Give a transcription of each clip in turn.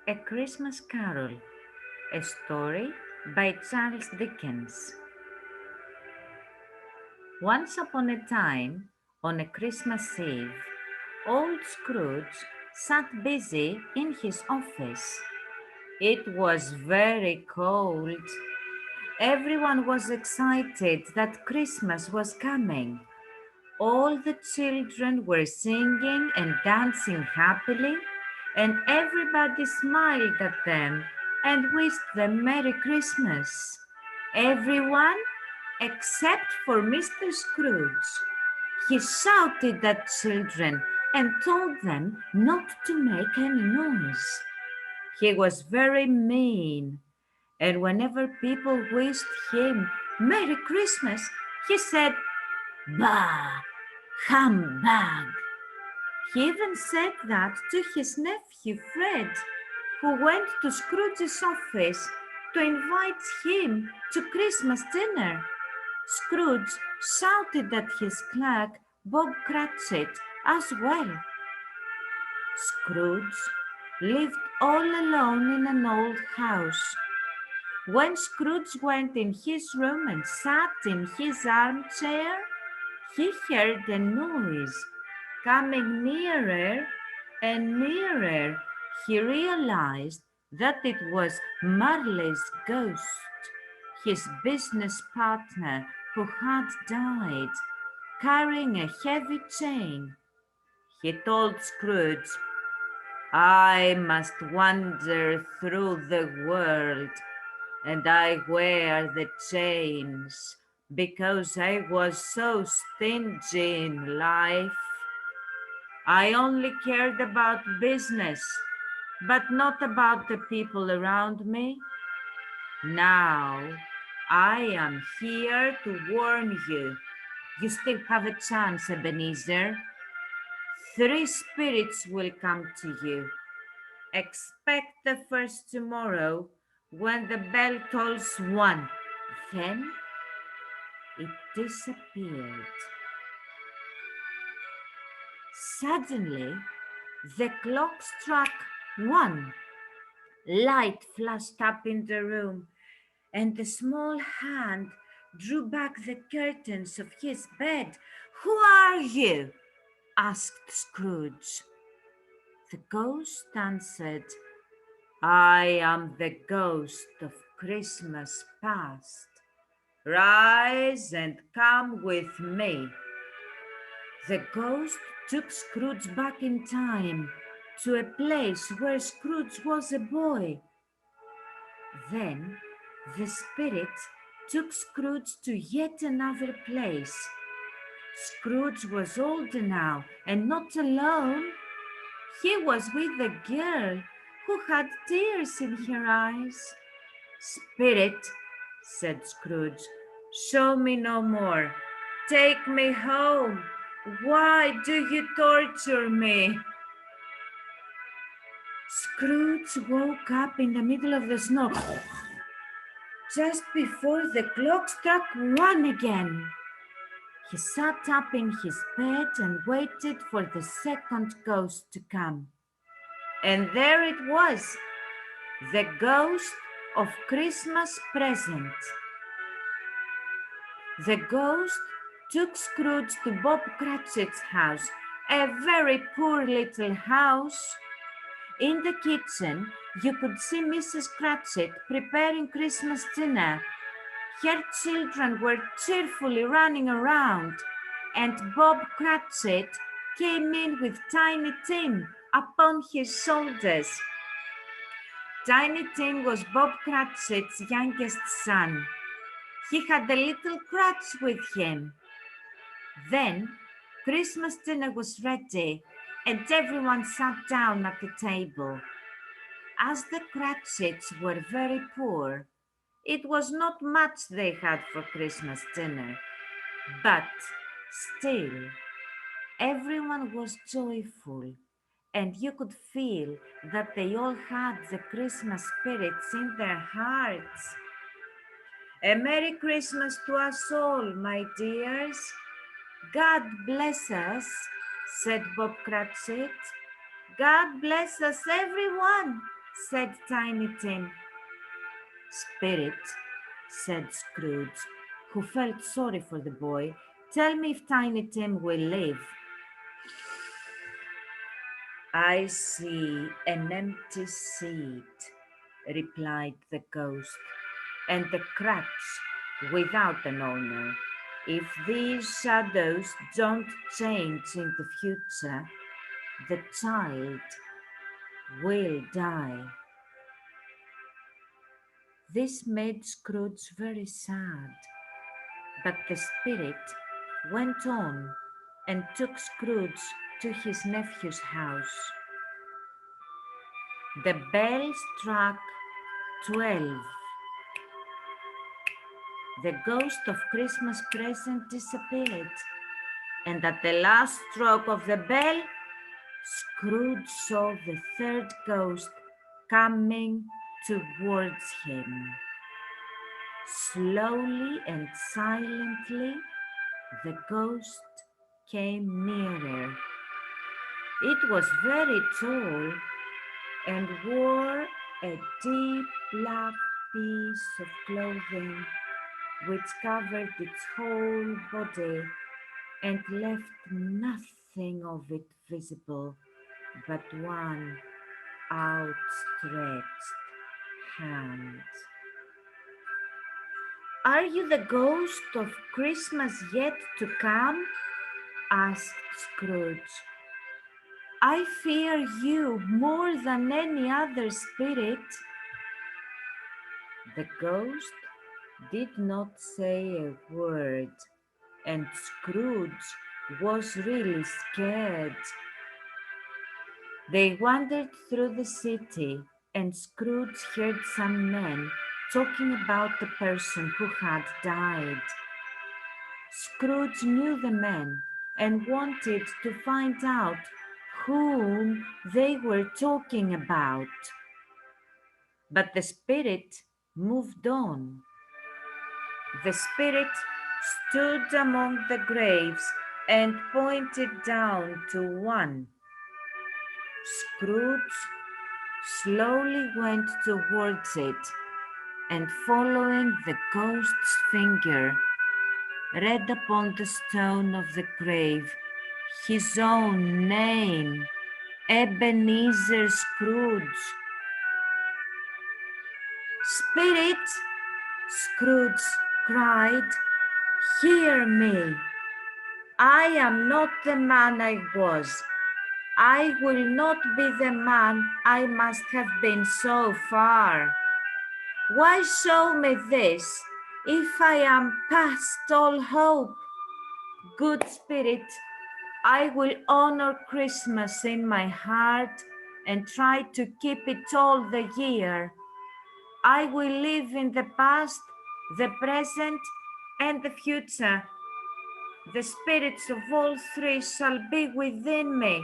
A Christmas Carol, a story by Charles Dickens. Once upon a time, on a Christmas Eve, old Scrooge sat busy in his office. It was very cold. Everyone was excited that Christmas was coming. All the children were singing and dancing happily, and everybody smiled at them and wished them Merry Christmas. Everyone except for Mr. Scrooge. He shouted at children and told them not to make any noise. He was very mean, and whenever people wished him Merry Christmas, he said, "Bah! Humbug!" He even said that to his nephew Fred, who went to Scrooge's office to invite him to Christmas dinner. Scrooge shouted at his clerk, Bob Cratchit, as well. Scrooge lived all alone in an old house. When Scrooge went in his room and sat in his armchair, he heard a noise coming nearer and nearer. He realized that it was Marley's ghost, his business partner who had died, carrying a heavy chain. He told Scrooge, "I must wander through the world, and I wear the chains because I was so stingy in life. I only cared about business, but not about the people around me. Now, I am here to warn you. You still have a chance, Ebenezer. 3 spirits will come to you. Expect the first tomorrow when the bell tolls 1. Then it disappeared. Suddenly, the clock struck 1. Light flashed up in the room, and a small hand drew back the curtains of his bed. "Who are you?" asked Scrooge. The ghost answered, "I am the ghost of Christmas past. Rise and come with me." The ghost took Scrooge back in time to a place where Scrooge was a boy. Then the spirit took Scrooge to yet another place. Scrooge was older now and not alone. He was with a girl who had tears in her eyes. "Spirit," said Scrooge, "show me no more. Take me home. Why do you torture me?" Scrooge woke up in the middle of the snow, just before the clock struck 1 again. He sat up in his bed and waited for the second ghost to come. And there it was, the ghost of Christmas present. The ghost took Scrooge to Bob Cratchit's house, a very poor little house. In the kitchen, you could see Mrs. Cratchit preparing Christmas dinner. Her children were cheerfully running around, and Bob Cratchit came in with Tiny Tim upon his shoulders. Tiny Tim was Bob Cratchit's youngest son. He had a little crutch with him. Then Christmas dinner was ready, and everyone sat down at the table. As the Cratchits were very poor, it was not much they had for Christmas dinner, but still, everyone was joyful, and you could feel that they all had the Christmas spirits in their hearts. "A Merry Christmas to us all, my dears. God bless us," said Bob Cratchit. "God bless us, everyone," said Tiny Tim. Spirit, said Scrooge, who felt sorry for the boy. Tell me if Tiny Tim will live. I see an empty seat, replied the ghost, and the crutch without an owner. If these shadows don't change in the future, the child will die. This made Scrooge very sad, but the spirit went on and took Scrooge to his nephew's house. The bell struck 12. The ghost of Christmas present disappeared, and at the last stroke of the bell, Scrooge saw the third ghost coming towards him. Slowly and silently, the ghost came nearer. It was very tall and wore a deep black piece of clothing which covered its whole body and left nothing of it visible but one outstretched hand. Are you the ghost of Christmas yet to come? Asked Scrooge. I fear you more than any other spirit. The ghost did not say a word, and Scrooge was really scared. They wandered through the city, and Scrooge heard some men talking about the person who had died. Scrooge knew the men and wanted to find out whom they were talking about. But the spirit moved on. The spirit stood among the graves and pointed down to one. Scrooge slowly went towards it and, following the ghost's finger, read upon the stone of the grave his own name, Ebenezer Scrooge. Spirit, Scrooge cried, hear me. I am not the man I was. I will not be the man I must have been so far. Why show me this if I am past all hope? Good Spirit, I will honor Christmas in my heart and try to keep it all the year. I will live in the past, the present, and the future. The spirits of all three shall be within me.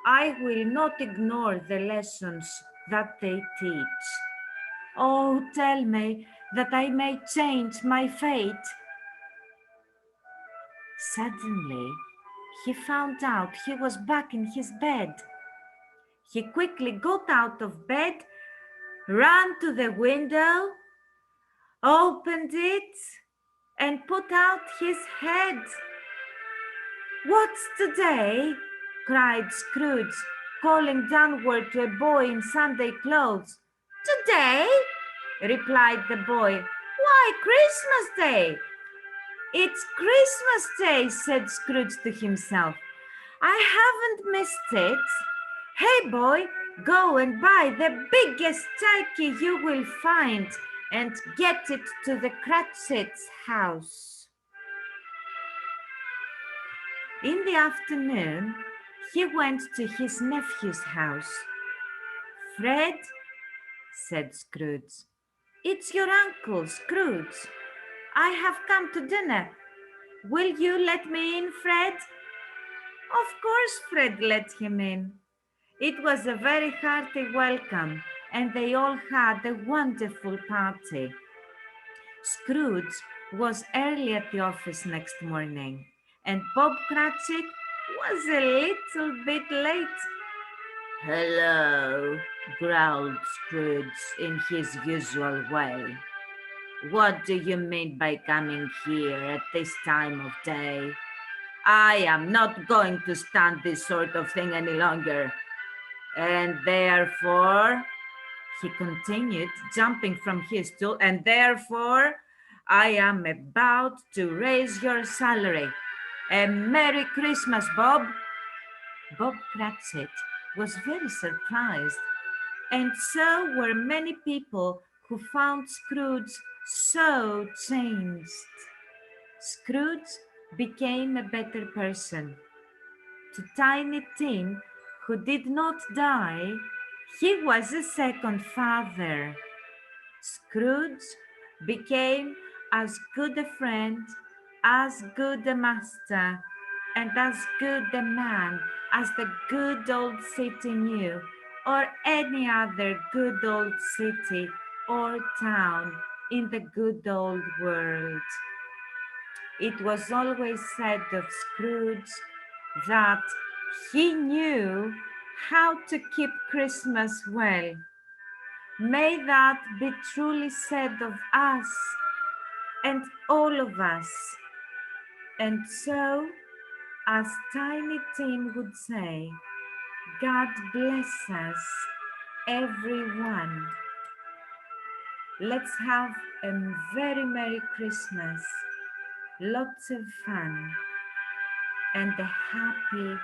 I will not ignore the lessons that they teach. Oh, tell me that I may change my fate. Suddenly, he found out he was back in his bed. He quickly got out of bed, ran to the window, opened it, and put out his head. What's today? Cried Scrooge, calling downward to a boy in Sunday clothes. Today? Replied the boy. Why, Christmas Day. It's Christmas Day, said Scrooge to himself. I haven't missed it. Hey, boy, go and buy the biggest turkey you will find and get it to the Cratchit's house. In the afternoon, he went to his nephew's house. Fred, said Scrooge, it's your uncle, Scrooge. I have come to dinner. Will you let me in, Fred? Of course, Fred let him in. It was a very hearty welcome, and they all had a wonderful party. Scrooge was early at the office next morning, and Bob Cratchit was a little bit late. "Hello," growled Scrooge in his usual way. "What do you mean by coming here at this time of day? I am not going to stand this sort of thing any longer. And therefore," he continued, jumping from his stool, "and therefore I am about to raise your salary. A Merry Christmas, Bob." Bob Cratchit was very surprised, and so were many people who found Scrooge so changed. Scrooge became a better person. To Tiny Tim, who did not die, he was a second father. Scrooge became as good a friend, as good a master, and as good a man as the good old city knew, or any other good old city or town in the good old world. It was always said of Scrooge that he knew how to keep Christmas well. May that be truly said of us and all of us. And so, as Tiny Tim would say, God bless us, everyone. Let's have a very Merry Christmas, lots of fun, and a Happy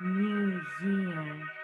New Year.